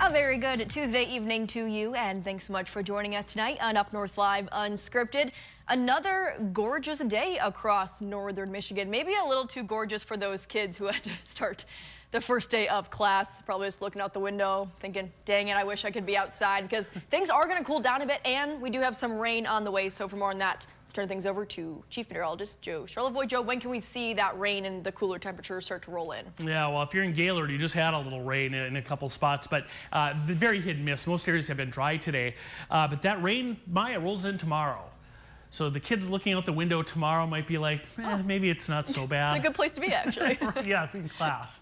A very good Tuesday evening to you, and thanks so much for joining us tonight on UpNorthLive Unscripted. Another gorgeous day across northern Michigan. Maybe a little too gorgeous for those kids who had to start the first day of class. Probably just looking out the window thinking, dang it, I wish I could be outside, because things are going to cool down a bit, and we do have some rain on the way. So for more on that, let's turn things over to Chief Meteorologist Joe Charlevoix. Joe, when can we see that rain and the cooler temperatures start to roll in? Yeah, well, if you're in Gaylord, you just had a little rain in a couple spots, but very hit and miss. Most areas have been dry today, but that rain, Maya, rolls in tomorrow. So the kids looking out the window tomorrow might be like, maybe it's not so bad. It's a good place to be, actually. Yeah, it's in class.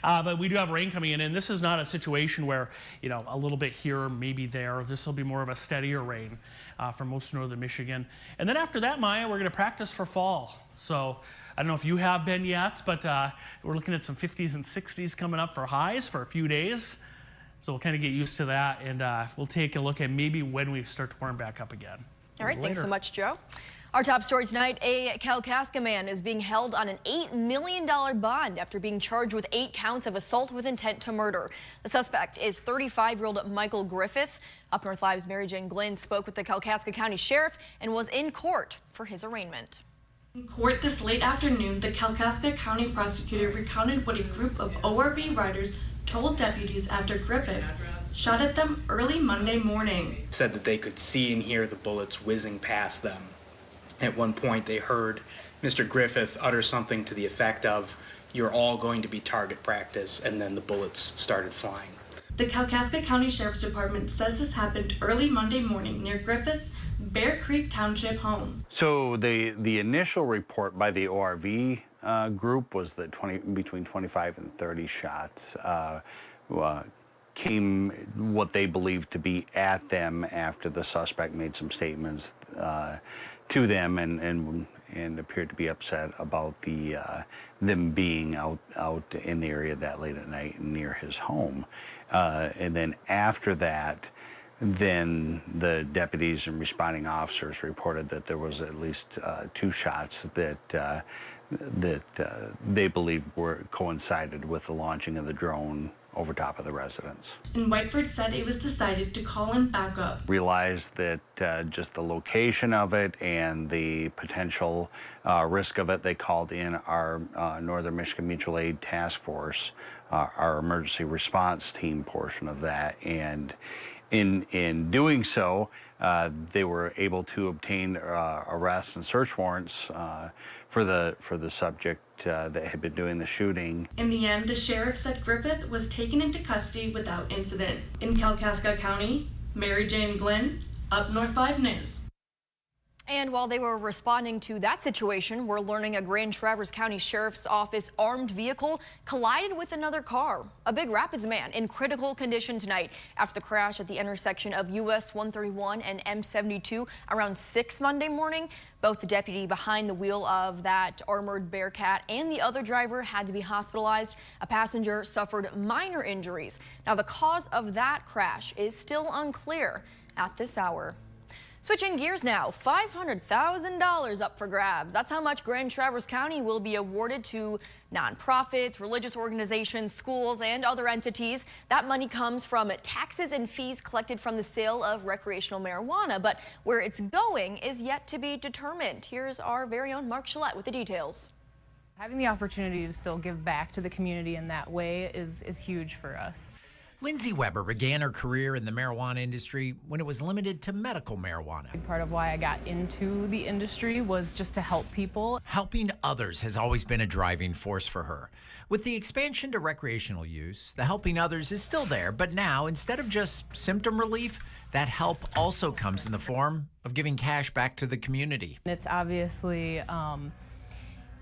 But we do have rain coming in, and this is not a situation where, you know, a little bit here, maybe there. This will be more of a steadier rain for most of northern Michigan. And then after that, Maya, we're going to practice for fall. So I don't know if you have been yet, but we're looking at some 50s and 60s coming up for highs for a few days. So we'll kind of get used to that, and we'll take a look at maybe when we start to warm back up again. All right, thanks so much, Joe. Our top story tonight, a Kalkaska man is being held on an $8 million bond after being charged with 8 counts of assault with intent to murder. The suspect is 35-year-old Michael Griffith. UpNorthLive's Mary Jane Glynn spoke with the Kalkaska County Sheriff and was in court for his arraignment. In court this late afternoon, the Kalkaska County prosecutor recounted what a group of ORV riders told deputies after Griffith shot at them early Monday morning. Said that they could see and hear the bullets whizzing past them. At one point, they heard Mr. Griffith utter something to the effect of, "You're all going to be target practice," and then the bullets started flying. The Kalkaska County Sheriff's Department says this happened early Monday morning near Griffith's Bear Creek Township home. So the initial report by the ORV group was that between 25 and 30 shots came what they believed to be at them after the suspect made some statements to them and appeared to be upset about them being out in the area that late at night near his home. And then after that, then the deputies and responding officers reported that there was at least 2 shots that they believed coincided with the launching of the drone over top of the residence. And Whiteford said it was decided to call in backup. Realized that just the location of it and the potential risk of it, they called in our Northern Michigan Mutual Aid Task Force, our emergency response team portion of that, and in doing so, they were able to obtain arrests and search warrants for the subject that had been doing the shooting. In the end, the sheriff said Griffith was taken into custody without incident. In Kalkaska County, Mary Jane Glynn, UpNorthLive News. And while they were responding to that situation, we're learning a Grand Traverse County Sheriff's Office armed vehicle collided with another car. A Big Rapids man in critical condition tonight after the crash at the intersection of US 131 and M72 around 6 Monday morning. Both the deputy behind the wheel of that armored Bearcat and the other driver had to be hospitalized. A passenger suffered minor injuries. Now, the cause of that crash is still unclear at this hour. Switching gears now, $500,000 up for grabs. That's how much Grand Traverse County will be awarded to nonprofits, religious organizations, schools, and other entities. That money comes from taxes and fees collected from the sale of recreational marijuana, but where it's going is yet to be determined. Here's our very own Mark Gillette with the details. Having the opportunity to still give back to the community in that way is huge for us. Lindsay Weber began her career in the marijuana industry when it was limited to medical marijuana. Part of why I got into the industry was just to help people. Helping others has always been a driving force for her. With the expansion to recreational use, the helping others is still there, but now, instead of just symptom relief, that help also comes in the form of giving cash back to the community. It's obviously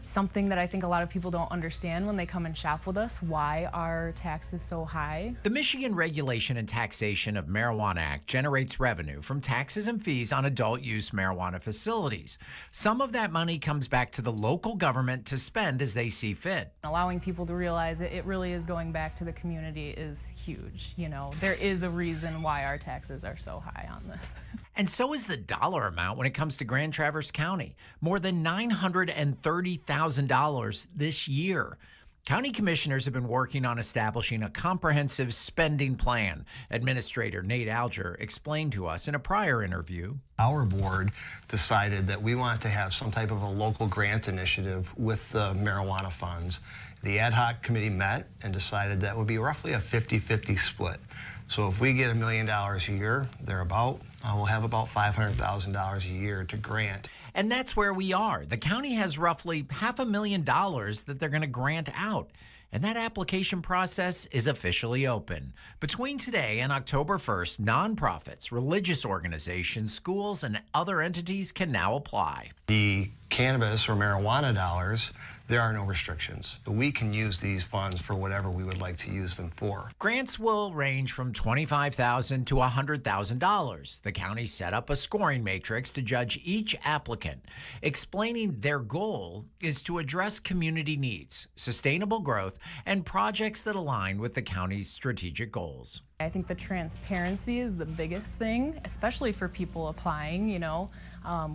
something that I think a lot of people don't understand when they come and shop with us, why our tax is so high. The Michigan Regulation and Taxation of Marijuana Act generates revenue from taxes and fees on adult use marijuana facilities. Some of that money comes back to the local government to spend as they see fit. Allowing people to realize that it really is going back to the community is huge. You know, there is a reason why our taxes are so high on this. And so is the dollar amount when it comes to Grand Traverse County, more than $930,000 this year. County commissioners have been working on establishing a comprehensive spending plan. Administrator Nate Alger explained to us in a prior interview. Our board decided that we wanted to have some type of a local grant initiative with the marijuana funds. The ad hoc committee met and decided that would be roughly a 50-50 split. So if we get $1 million a year, thereabout, we'll have about $500,000 a year to grant. And that's where we are. The county has roughly $500,000 that they're going to grant out. And that application process is officially open. Between today and October 1st, nonprofits, religious organizations, schools, and other entities can now apply. The cannabis or marijuana dollars, there are no restrictions. We can use these funds for whatever we would like to use them for. Grants will range from $25,000 to $100,000. The county set up a scoring matrix to judge each applicant, explaining their goal is to address community needs, sustainable growth, and projects that align with the county's strategic goals. I think the transparency is the biggest thing, especially for people applying. We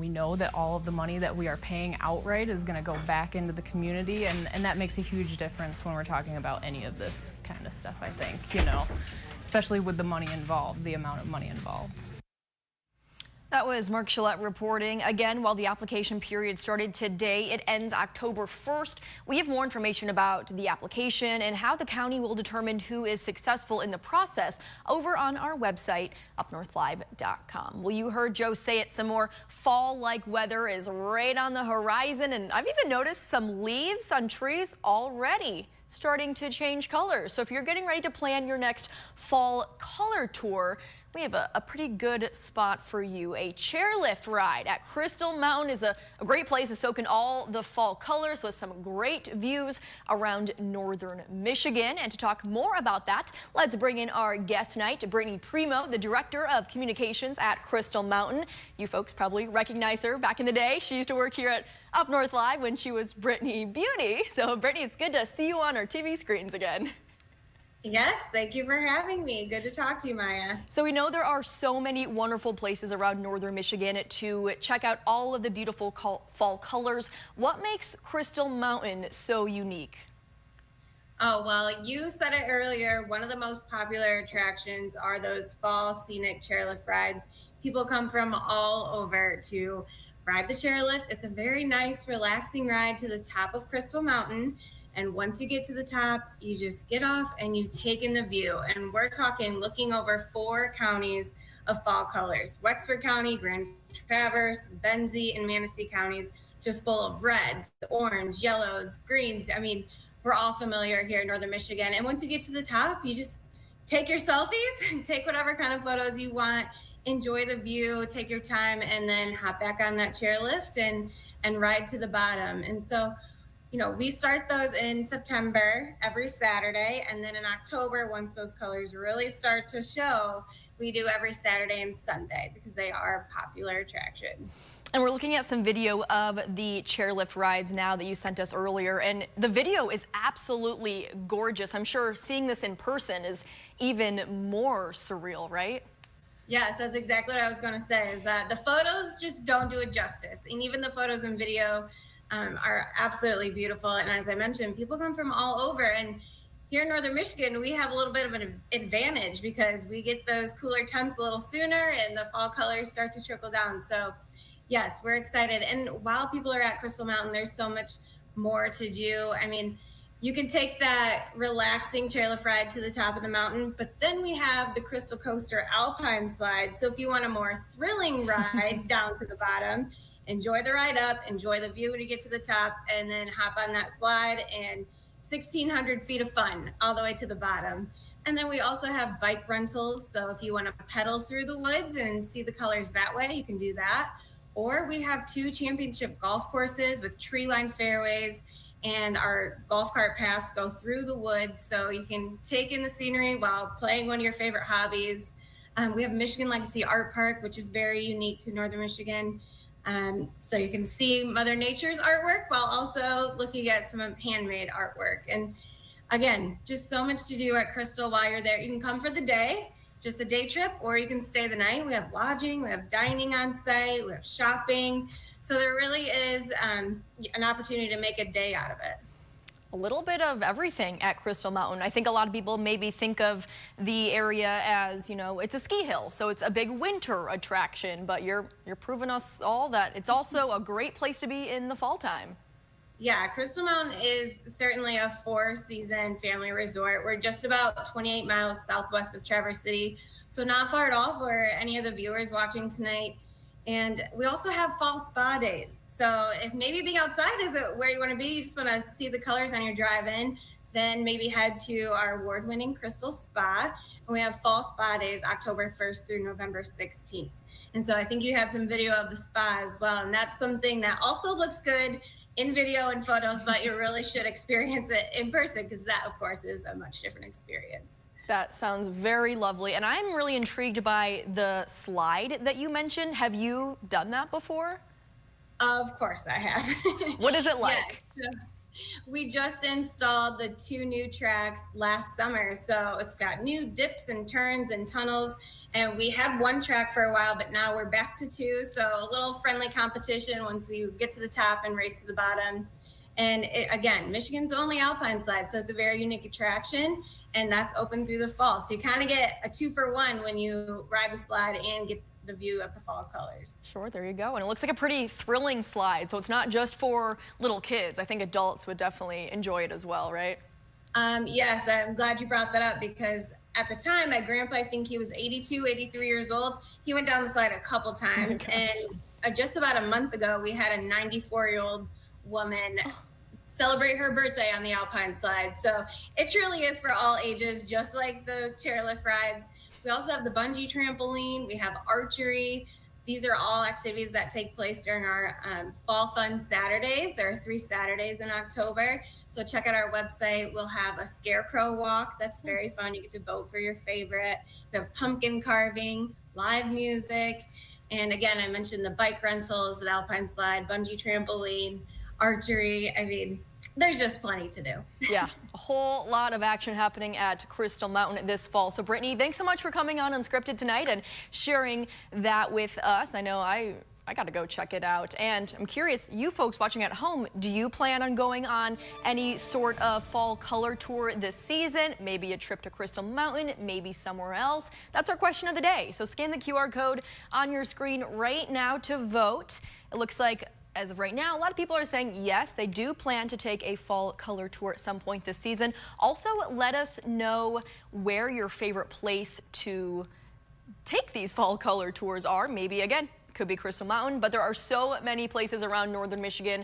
know that all of the money that we are paying outright is going to go back into the community, and that makes a huge difference when we're talking about any of this kind of stuff, I think, especially with the money involved, the amount of money involved. That was Mark Gillette reporting. Again, while the application period started today, it ends October 1st. We have more information about the application and how the county will determine who is successful in the process over on our website, UpNorthLive.com. Well, you heard Joe say it some more. Fall-like weather is right on the horizon, and I've even noticed some leaves on trees already starting to change colors. So if you're getting ready to plan your next fall color tour, we have a pretty good spot for you. A chairlift ride at Crystal Mountain is a great place to soak in all the fall colors with some great views around northern Michigan. And to talk more about that, let's bring in our guest tonight, Brittany Primo, the Director of Communications at Crystal Mountain. You folks probably recognize her back in the day. She used to work here at Up North Live when she was Brittany Beauty. So Brittany, it's good to see you on our TV screens again. Yes, thank you for having me. Good to talk to you, Maya. So we know there are so many wonderful places around northern Michigan to check out all of the beautiful fall colors. What makes Crystal Mountain so unique? Oh, well, you said it earlier. One of the most popular attractions are those fall scenic chairlift rides. People come from all over to ride the chairlift. It's a very nice, relaxing ride to the top of Crystal Mountain. And once you get to the top, you just get off and you take in the view. And we're talking looking over 4 counties of fall colors. Wexford County, Grand Traverse, Benzie, and Manistee counties, just full of reds, orange, yellows, greens. I mean, we're all familiar here in northern Michigan. And once you get to the top, you just take your selfies, take whatever kind of photos you want, enjoy the view, take your time, and then hop back on that chairlift and ride to the bottom. And so, we start those in September every Saturday, and then in October, once those colors really start to show, we do every Saturday and Sunday because they are a popular attraction. And we're looking at some video of the chairlift rides now that you sent us earlier, and the video is absolutely gorgeous. I'm sure seeing this in person is even more surreal, right? Yes, that's exactly what I was going to say, is that the photos just don't do it justice. And even the photos and video are absolutely beautiful. And as I mentioned, people come from all over. And here in northern Michigan, we have a little bit of an advantage because we get those cooler temps a little sooner and the fall colors start to trickle down. So yes, we're excited. And while people are at Crystal Mountain, there's so much more to do. I mean, you can take that relaxing chairlift ride to the top of the mountain, but then we have the Crystal Coaster Alpine slide. So if you want a more thrilling ride down to the bottom, enjoy the ride up, enjoy the view when you get to the top, and then hop on that slide and 1,600 feet of fun all the way to the bottom. And then we also have bike rentals. So if you want to pedal through the woods and see the colors that way, you can do that. Or we have 2 championship golf courses with tree-lined fairways, and our golf cart paths go through the woods. So you can take in the scenery while playing one of your favorite hobbies. We have Michigan Legacy Art Park, which is very unique to northern Michigan. So you can see Mother Nature's artwork while also looking at some handmade artwork. And again, just so much to do at Crystal while you're there. You can come for the day, just a day trip, or you can stay the night. We have lodging, we have dining on site, we have shopping. So there really is an opportunity to make a day out of it. A little bit of everything at Crystal Mountain. I think a lot of people maybe think of the area as, you know, it's a ski hill, so it's a big winter attraction, but you're proving us all that it's also a great place to be in the fall time. Yeah, Crystal Mountain is certainly a 4-season family resort. We're just about 28 miles southwest of Traverse City, so not far at all for any of the viewers watching tonight. And we also have fall spa days. So if maybe being outside isn't where you want to be, you just want to see the colors on your drive in, then maybe head to our award winning Crystal Spa. And we have fall spa days October 1st through November 16th. And so I think you had some video of the spa as well. And that's something that also looks good in video and photos, but you really should experience it in person because that, of course, is a much different experience. That sounds very lovely. And I'm really intrigued by the slide that you mentioned. Have you done that before? Of course I have. What is it like? Yes. So we just installed the 2 new tracks last summer. So it's got new dips and turns and tunnels. And we had 1 track for a while, but now we're back to 2. So a little friendly competition once you get to the top and race to the bottom. And again, Michigan's only alpine slide, so it's a very unique attraction, and that's open through the fall. So you kind of get a 2-for-1 when you ride the slide and get the view of the fall colors. Sure, there you go. And it looks like a pretty thrilling slide, so it's not just for little kids. I think adults would definitely enjoy it as well, right? Yes, I'm glad you brought that up because at the time, my grandpa, I think he was 82, 83 years old. He went down the slide a couple times, and just about a month ago, we had a 94-year-old woman celebrate her birthday on the alpine slide. So it truly is for all ages, just like the chairlift rides. We also have the bungee trampoline. We have archery. These are all activities that take place during our Fall Fun Saturdays. There are 3 Saturdays in October. So check out our website. We'll have a scarecrow walk. That's very fun. You get to vote for your favorite. We have pumpkin carving, live music. And again, I mentioned the bike rentals, the alpine slide, bungee trampoline, archery. I mean, there's just plenty to do. Yeah, a whole lot of action happening at Crystal Mountain this fall. So Brittany, thanks so much for coming on Unscripted tonight and sharing that with us. I know I got to go check it out. And I'm curious, you folks watching at home, do you plan on going on any sort of fall color tour this season? Maybe a trip to Crystal Mountain, maybe somewhere else? That's our question of the day. So scan the QR code on your screen right now to vote. It looks like as of right now, a lot of people are saying yes, they do plan to take a fall color tour at some point this season. Also, let us know where your favorite place to take these fall color tours are. Maybe, again, could be Crystal Mountain, but there are so many places around northern Michigan.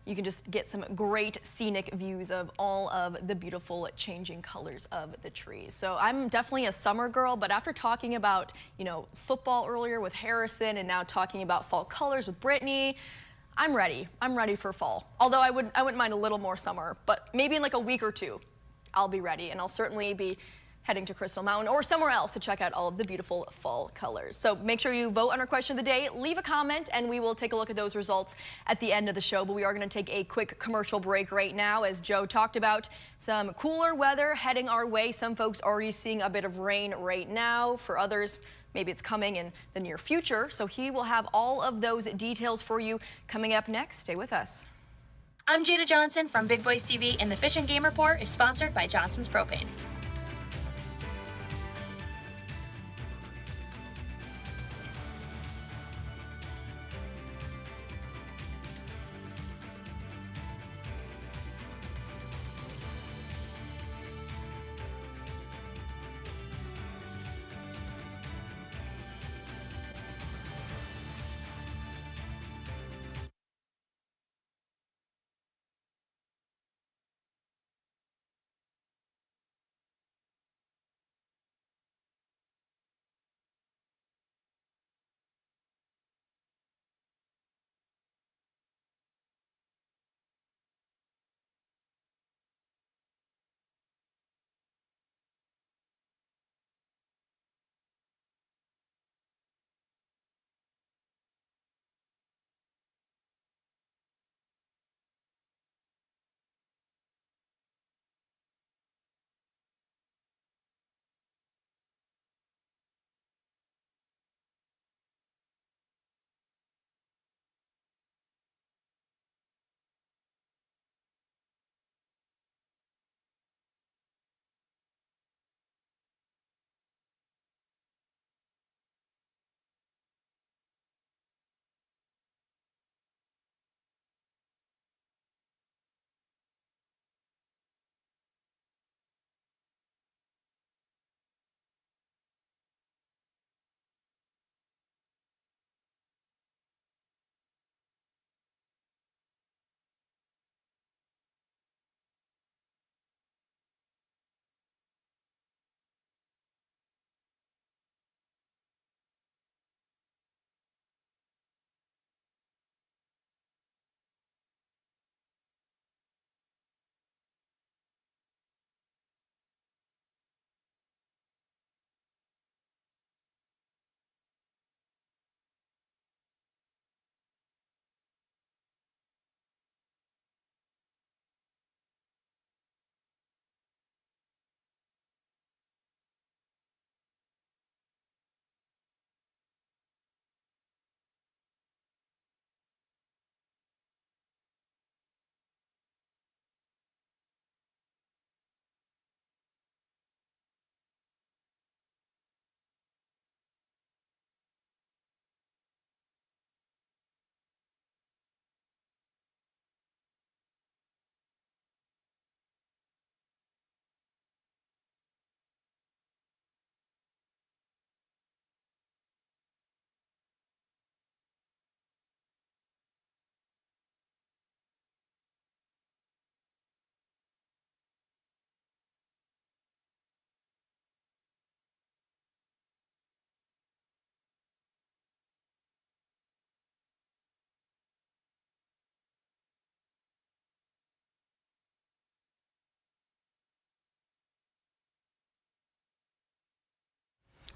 You can just get some great scenic views of all of the beautiful changing colors of the trees. So I'm definitely a summer girl, but after talking about, you know, football earlier with Harrison and now talking about fall colors with Brittany, I'm ready. I'm ready for fall. Although I wouldn't mind a little more summer, but maybe in like a week or 2, I'll be ready, and I'll certainly be heading to Crystal Mountain or somewhere else to check out all of the beautiful fall colors. So make sure you vote on our question of the day, leave a comment, and we will take a look at those results at the end of the show. But we are going to take a quick commercial break right now. As Joe talked about, some cooler weather heading our way. Some folks already seeing a bit of rain right now. For others, maybe it's coming in the near future. So he will have all of those details for you coming up next. Stay with us. I'm Jada Johnson from Big Boys TV, and the Fish and Game Report is sponsored by Johnson's Propane.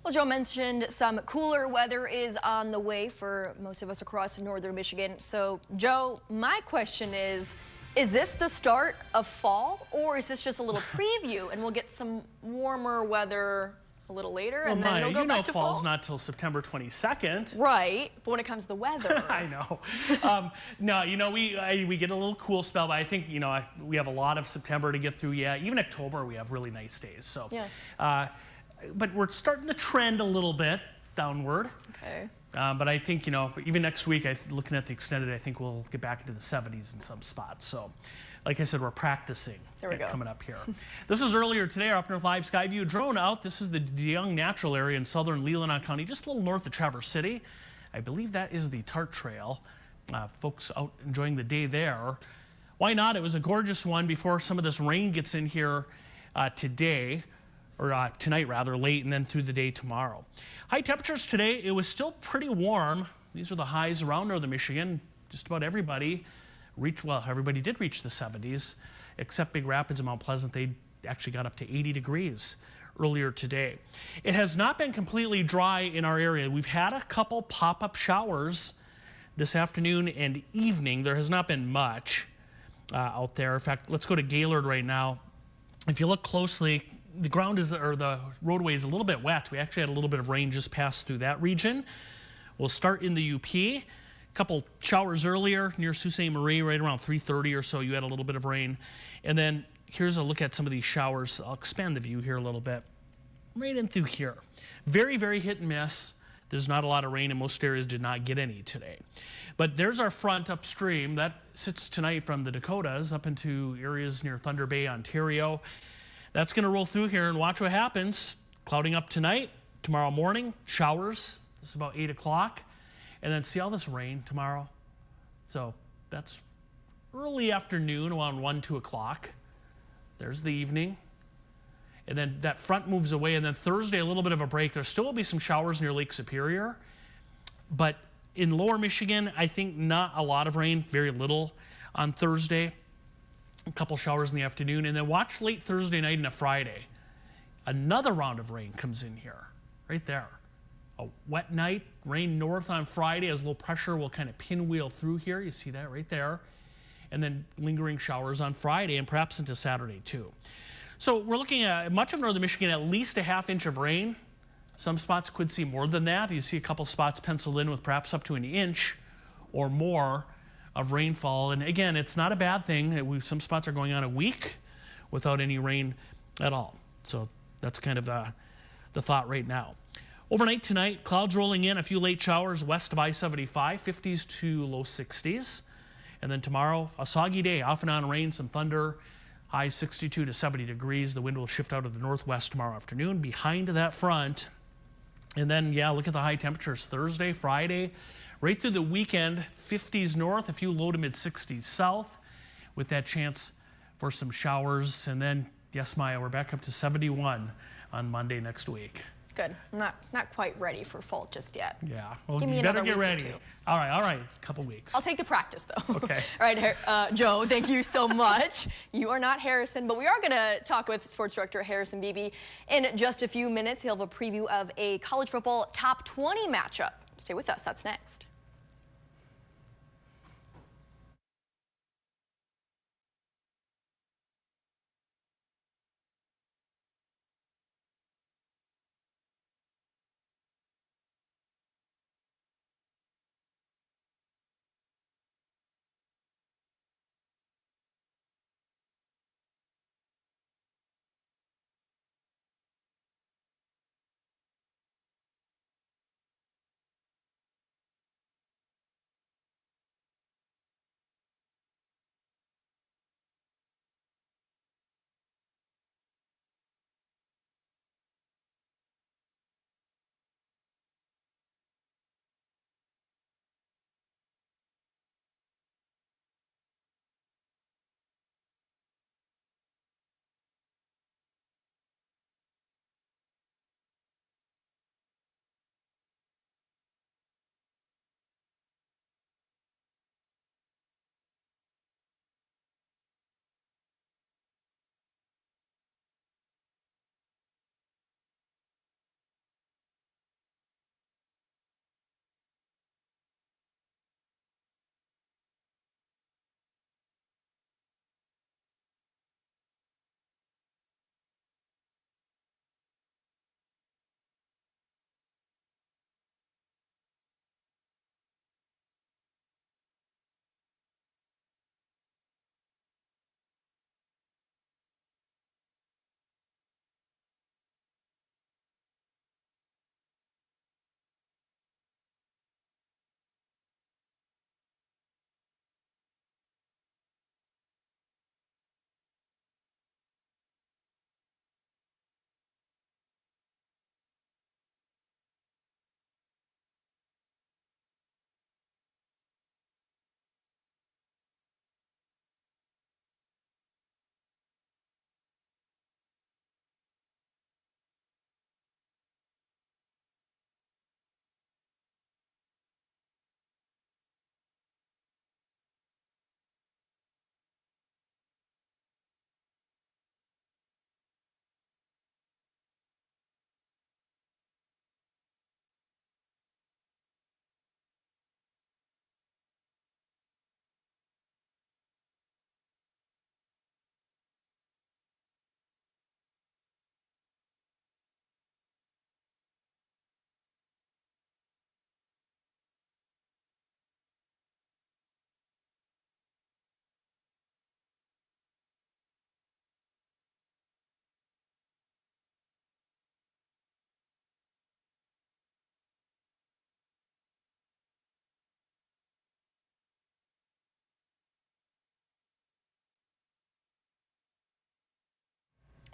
Well, Joe mentioned some cooler weather is on the way for most of us across northern Michigan. So, Joe, my question is this the start of fall, or is this just a little preview and we'll get some warmer weather a little later and then it'll go back to fall's fall? not till September 22nd. Right, but when it comes to the weather. I know. No, we get a little cool spell, but I think, we have a lot of September to get through. Yeah, even October we have really nice days. So, yeah. But we're starting to trend a little bit downward. Okay. But I think, even next week, looking at the extended, I think we'll get back into the 70s in some spots. So, like I said, we're practicing coming up here. This was earlier today, our UpNorthLive Skyview drone out. This is the DeYoung Natural Area in southern Leelanau County, just a little north of Traverse City. I believe that is the Tart Trail. Folks out enjoying the day there. Why not? It was a gorgeous one before some of this rain gets in here today. Or tonight rather, late, and then through the day tomorrow. High temperatures today, it was still pretty warm. These are the highs around northern Michigan. Just about everybody everybody did reach the 70s, except Big Rapids and Mount Pleasant. They actually got up to 80 degrees earlier today. It has not been completely dry in our area. We've had a couple pop-up showers this afternoon and evening. There has not been much out there. In fact, let's go to Gaylord right now. If you look closely, the roadway is a little bit wet. We actually had a little bit of rain just pass through that region. We'll start in the UP. A couple showers earlier near Sault Ste. Marie, right around 3:30 or so, you had a little bit of rain. And then here's a look at some of these showers. I'll expand the view here a little bit. Right in through here. Very, very hit and miss. There's not a lot of rain, and most areas did not get any today. But there's our front upstream. That sits tonight from the Dakotas up into areas near Thunder Bay, Ontario. That's going to roll through here, and watch what happens. Clouding up tonight, tomorrow morning, showers. This is about 8 o'clock. And then see all this rain tomorrow? So that's early afternoon, around 1, 2 o'clock. There's the evening. And then that front moves away, and then Thursday, a little bit of a break. There still will be some showers near Lake Superior. But in lower Michigan, I think not a lot of rain, very little on Thursday. A couple showers in the afternoon, and then watch late Thursday night and a Friday. Another round of rain comes in here, right there. A wet night, rain north on Friday as low pressure will kind of pinwheel through here. You see that right there. And then lingering showers on Friday and perhaps into Saturday too. So we're looking at much of northern Michigan, at least a ½ inch of rain. Some spots could see more than that. You see a couple spots penciled in with perhaps up to an inch or more of rainfall. And again, it's not a bad thing. Some spots are going on a week without any rain at all. So that's kind of the thought right now. Overnight tonight, clouds rolling in, a few late showers west of I-75, 50s to low 60s. And then tomorrow, a soggy day, off and on rain, some thunder, highs 62 to 70 degrees. The wind will shift out of the northwest tomorrow afternoon behind that front. And then, look at the high temperatures Thursday, Friday, right through the weekend, 50s north, a few low to mid 60s south, with that chance for some showers. And then, yes, Maya, we're back up to 71 on Monday next week. Good. I'm not quite ready for fall just yet. Yeah. Well, Give me you better another get week or ready. two. All right. A couple weeks. I'll take the practice, though. Okay. All right, Joe, thank you so much. You are not Harrison, but we are going to talk with sports director Harrison Beebe in just a few minutes. He'll have a preview of a college football top 20 matchup. Stay with us. That's next.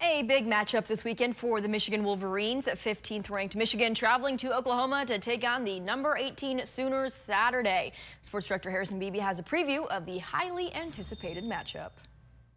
A big matchup this weekend for the Michigan Wolverines. 15th ranked Michigan traveling to Oklahoma to take on the number 18 Sooners Saturday. Sports director Harrison Beebe has a preview of the highly anticipated matchup.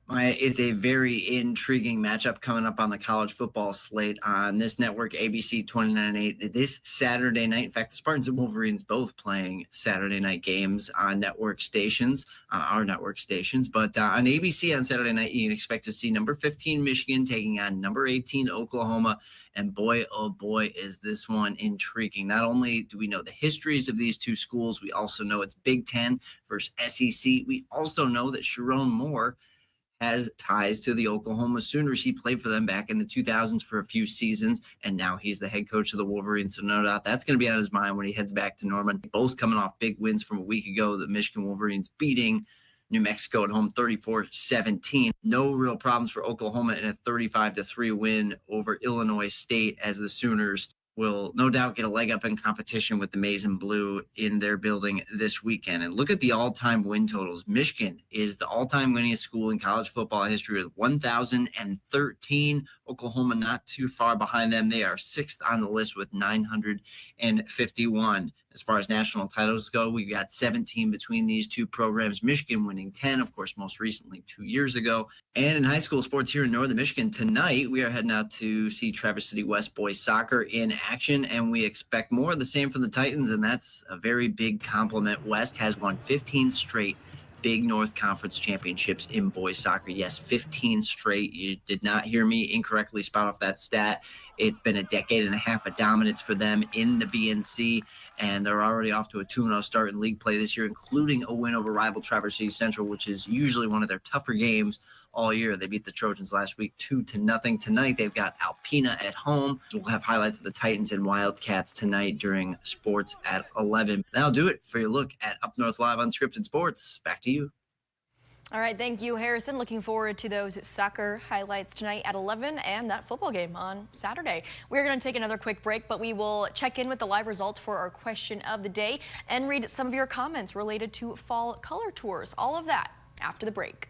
It's a very intriguing matchup coming up on the college football slate on this network, ABC 29-8, this Saturday night. In fact, the Spartans and Wolverines both playing Saturday night games on network stations, on our network stations. But on ABC on Saturday night, you can expect to see number 15 Michigan taking on number 18 Oklahoma. And boy, oh boy, is this one intriguing. Not only do we know the histories of these two schools, we also know it's Big Ten versus SEC. We also know that Sharon Moore has ties to the Oklahoma Sooners. He played for them back in the 2000s for a few seasons, and now he's the head coach of the Wolverines. So no doubt that's going to be on his mind when he heads back to Norman. Both coming off big wins from a week ago, the Michigan Wolverines beating New Mexico at home 34-17. No real problems for Oklahoma in a 35-3 win over Illinois State, as the Sooners will no doubt get a leg up in competition with the Maize and Blue in their building this weekend. And look at the all-time win totals. Michigan is the all-time winningest school in college football history with 1,013. Oklahoma not too far behind them. They are sixth on the list with 951. As far as national titles go, we've got 17 between these two programs. Michigan winning 10, of course, most recently 2 years ago. And in high school sports here in Northern Michigan tonight, we are heading out to see Traverse City West boys soccer in action, and we expect more of the same from the Titans, and that's a very big compliment. West has won 15 straight Big North Conference championships in boys soccer. Yes, 15 straight. You did not hear me incorrectly spout off that stat. It's been a decade and a half of dominance for them in the BNC, and they're already off to a 2-0 start in league play this year, including a win over rival Traverse City Central, which is usually one of their tougher games all year. They beat the Trojans last week 2-0. Tonight, they've got Alpena at home. We'll have highlights of the Titans and Wildcats tonight during sports at 11. That'll do it for your look at Up North Live Unscripted Sports. Back to you. All right, thank you, Harrison. Looking forward to those soccer highlights tonight at 11 and that football game on Saturday. We're going to take another quick break, but we will check in with the live results for our question of the day and read some of your comments related to fall color tours. All of that after the break.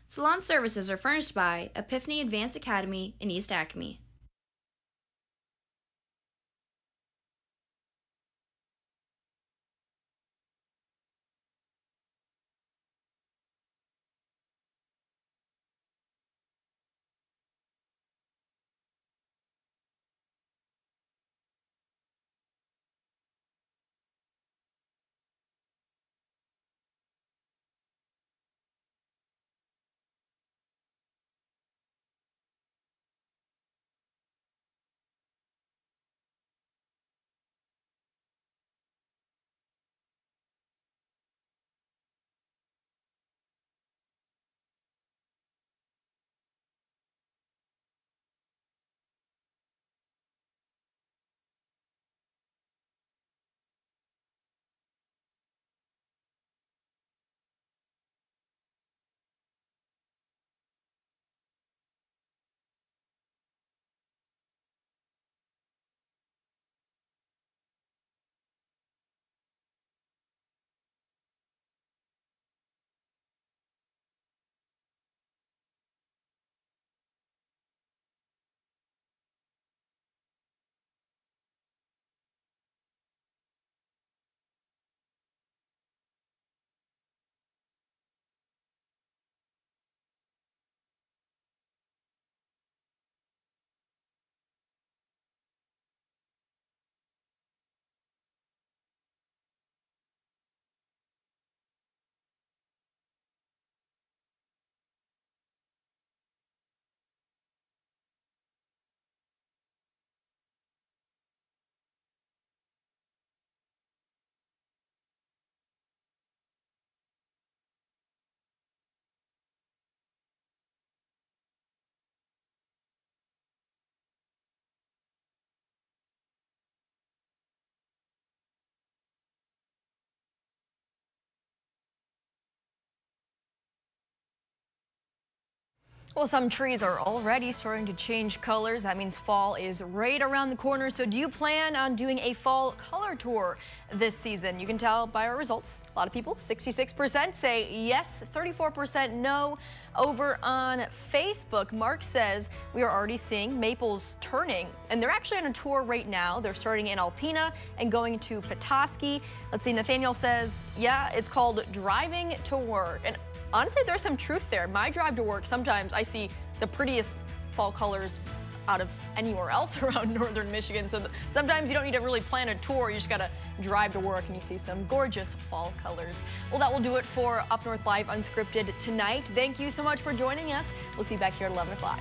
Salon services are furnished by Epiphany Advanced Academy in East Acme. Well, some trees are already starting to change colors. That means fall is right around the corner. So do you plan on doing a fall color tour this season? You can tell by our results. A lot of people, 66% say yes, 34% no. Over on Facebook, Mark says we are already seeing maples turning, and they're actually on a tour right now. They're starting in Alpena and going to Petoskey. Let's see, Nathaniel says, yeah, it's called driving to work. And honestly, there's some truth there. My drive to work, sometimes I see the prettiest fall colors out of anywhere else around northern Michigan. So sometimes you don't need to really plan a tour. You just got to drive to work and you see some gorgeous fall colors. Well, that will do it for Up North Live Unscripted tonight. Thank you so much for joining us. We'll see you back here at 11 o'clock.